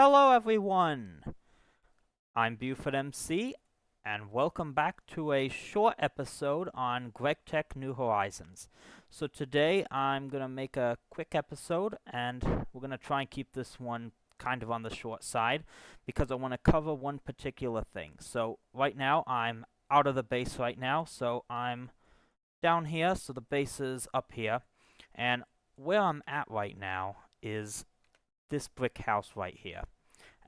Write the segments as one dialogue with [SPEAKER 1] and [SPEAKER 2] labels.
[SPEAKER 1] Hello everyone! I'm Buford MC, and welcome back to a short episode on GregTech New Horizons. So today I'm going to make a quick episode, and we're going to try and keep this one kind of on the short side, because I want to cover one particular thing. So right now I'm out of the base right now, so I'm down here, so the base is up here, and where I'm at right now is this brick house right here.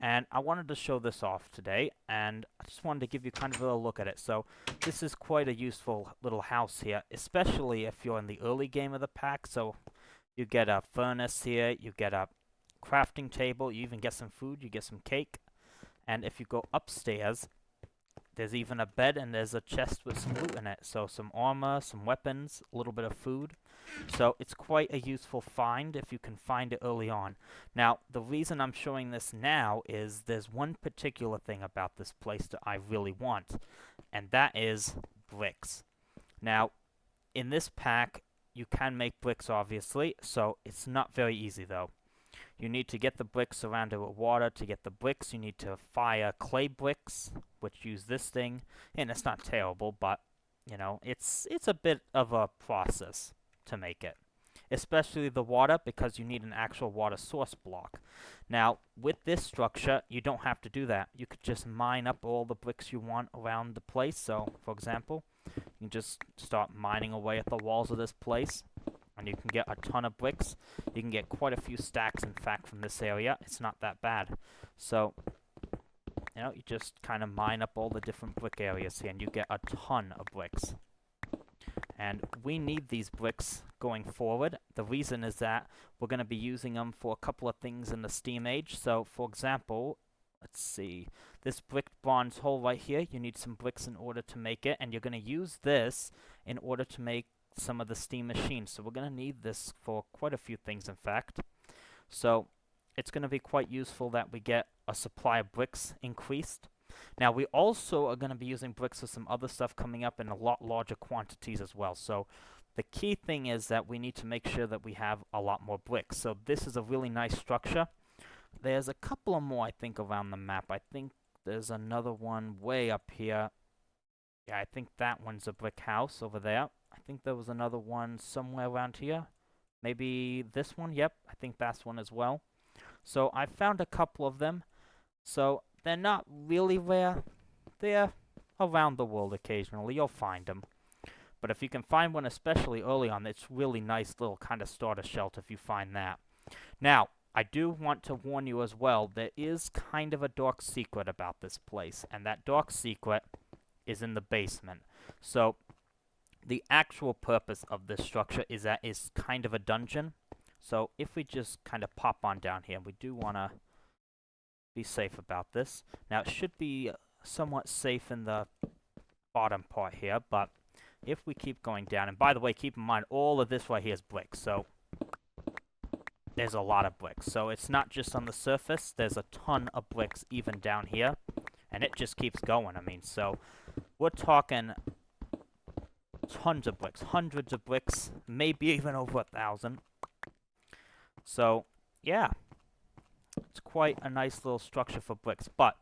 [SPEAKER 1] And I wanted to show this off today, and I just wanted to give you kind of a look at it. So this is quite a useful little house here, especially if you're in the early game of the pack. So you get a furnace here, you get a crafting table, you even get some food, you get some cake. And if you go upstairs, there's even a bed and there's a chest with some loot in it. So some armor, some weapons, a little bit of food. So it's quite a useful find if you can find it early on. Now, the reason I'm showing this now is there's one particular thing about this place that I really want, and that is bricks. Now, in this pack, you can make bricks, obviously, so it's not very easy, though. You need to get the bricks surrounded with water. To get the bricks, you need to fire clay bricks, which use this thing, and it's not terrible, but, you know, it's a bit of a process to make it, especially the water, because you need an actual water source block. Now, with this structure, you don't have to do that. You could just mine up all the bricks you want around the place. So, for example, you can just start mining away at the walls of this place, and you can get a ton of bricks. You can get quite a few stacks, in fact, from this area. It's not that bad. So, you know, you just kind of mine up all the different brick areas here, and you get a ton of bricks. And we need these bricks going forward. The reason is that we're going to be using them for a couple of things in the Steam Age. So, for example, let's see, this brick bronze hole right here, you need some bricks in order to make it, and you're going to use this in order to make some of the steam machines. So we're going to need this for quite a few things, in fact. So it's going to be quite useful that we get a supply of bricks increased. Now, we also are going to be using bricks for some other stuff coming up in a lot larger quantities as well. So the key thing is that we need to make sure that we have a lot more bricks. So this is a really nice structure. There's a couple of more, I think, around the map. I think there's another one way up here. Yeah, I think that one's a brick house over there. I think there was another one somewhere around here. Maybe this one? Yep, I think that's one as well. So I found a couple of them. So they're not really rare. They're around the world occasionally. You'll find them. But if you can find one, especially early on, it's really nice little kind of starter shelter if you find that. Now, I do want to warn you as well, there is kind of a dark secret about this place. And that dark secret is in the basement. So the actual purpose of this structure is that it's kind of a dungeon. So if we just kind of pop on down here, we do want to be safe about this. Now, it should be somewhat safe in the bottom part here, but if we keep going down, and by the way, keep in mind, all of this right here is bricks, so there's a lot of bricks. So it's not just on the surface, there's a ton of bricks even down here, and it just keeps going. I mean, so we're talking tons of bricks, hundreds of bricks, maybe even over 1,000. So, yeah, it's quite a nice little structure for bricks. But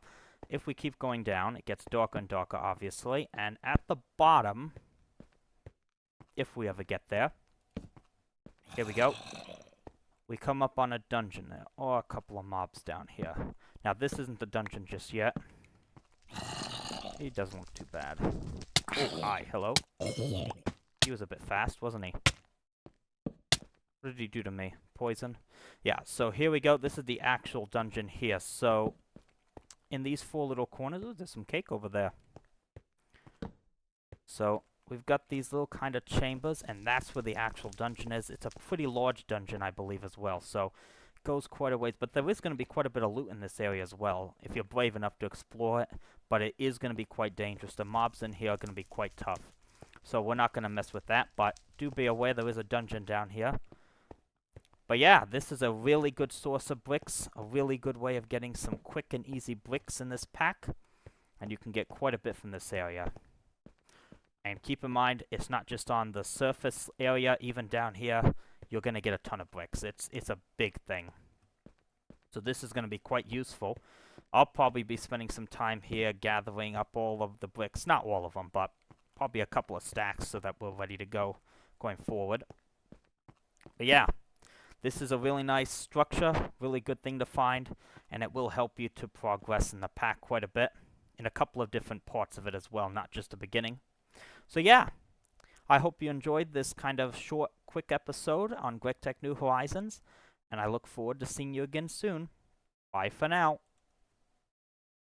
[SPEAKER 1] if we keep going down, it gets darker and darker, obviously. And at the bottom, if we ever get there, here we go. We come up on a dungeon there, or a couple of mobs down here. Now, this isn't the dungeon just yet. He doesn't look too bad. Oh, hi, hello. He was a bit fast, wasn't he? What did he do to me? Poison? Yeah, so here we go. This is the actual dungeon here. So, in these four little corners, oh, there's some cake over there. So, we've got these little kind of chambers, and that's where the actual dungeon is. It's a pretty large dungeon, I believe, as well. So, it goes quite a ways. But there is going to be quite a bit of loot in this area as well, if you're brave enough to explore it. But it is going to be quite dangerous. The mobs in here are going to be quite tough. So, we're not going to mess with that. But do be aware there is a dungeon down here. But yeah, this is a really good source of bricks, a really good way of getting some quick and easy bricks in this pack, and you can get quite a bit from this area. And keep in mind, it's not just on the surface area, even down here, you're going to get a ton of bricks. It's a big thing. So this is going to be quite useful. I'll probably be spending some time here gathering up all of the bricks. Not all of them, but probably a couple of stacks so that we're ready to go going forward. But yeah, this is a really nice structure, really good thing to find, and it will help you to progress in the pack quite a bit, in a couple of different parts of it as well, not just the beginning. So yeah, I hope you enjoyed this kind of short, quick episode on GregTech New Horizons, and I look forward to seeing you again soon. Bye for now.